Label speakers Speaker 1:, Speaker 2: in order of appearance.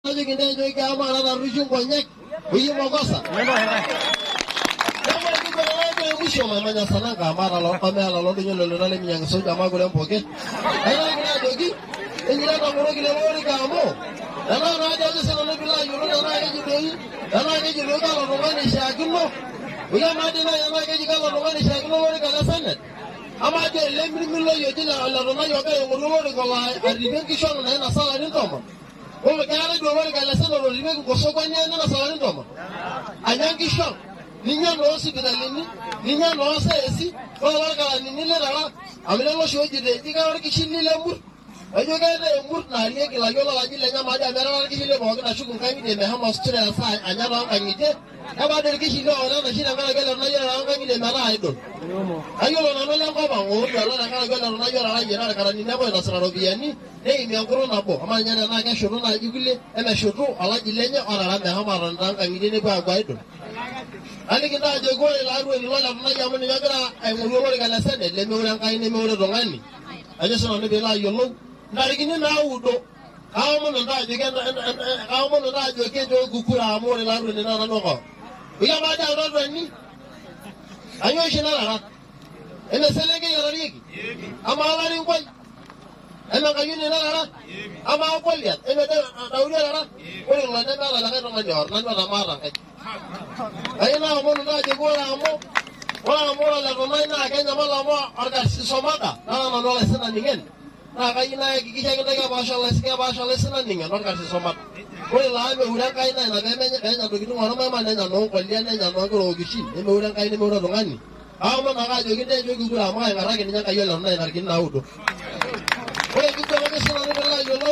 Speaker 1: ajo kinde jo kama na rushu konyek uyi mogosa kama kiko na mwisho mama sana kama na lo kama la lo nyolo lo le minyang so kama gole mpoke ana kina jogi engira na moro kile mori kamo ana na ajo sana no bila yoro na ajo doi ana ajo lo ka lo ngani shakino uya madina yana ke jikalo lo ngani shakino mori kala sana ama ajo lemri milo yoji la lo na yoga moro ko la ariben kishono na sala ni tomo Omo kaya do wori kala sana lo ribe ko so kwanya na sala ni tomo anyangi shon ninya no hospitalini ninya no sesi ko wori kala ni le dala amile lo shoji de diga wori kishini le mur ajo ga de mur na rie ki la yola la jile nya ma da mera wori kishini bo ga shukun kan de me ha ma stre sa anya ba kan ni de ka ba de kishini lo na shina ga ga na yara kan ni de mera aido ayo lo na no le ko ba ngo ya la ga ga na yara la yara ka ni na bo na sra robiani ei mi ankoro na bo ama nya na ga shuru na igule e me shuru ala jile nya ora la me ha ma ran kan ni de ba gwa aido ali kita je go la ru ni la na ya mo ni ga ai mo wo ga la sene le me ora kan ni me ora do ngani aje so no be la yo lo na ri ni na udo ka mo no da je ga ka mo no da je ke jo gukura mo la ru ni na no ko ya ba da ro ni ayo shi na la ene selege ya ri ki ama la ri kwai ene ka yuni na la ama ko liat ene da uri la ko la na la ka no ma jor na na ma ra kai ay na mo na je go la mo wala mo la ko na ka na la mo arga si somata na no la sana ningen na ka ina ki ki ga ga ba sha la sana ningen arga si somata ko la me ura ka ina na ga me na do gitu ngoro ma na no ko lian na no ko gi shi me ura ka ina me ura do ngani ama na ga jo ki de jo gu la ma ga ra ki nya ka yo la na ina ki na udo ko ki ko ga sana ni la yo lo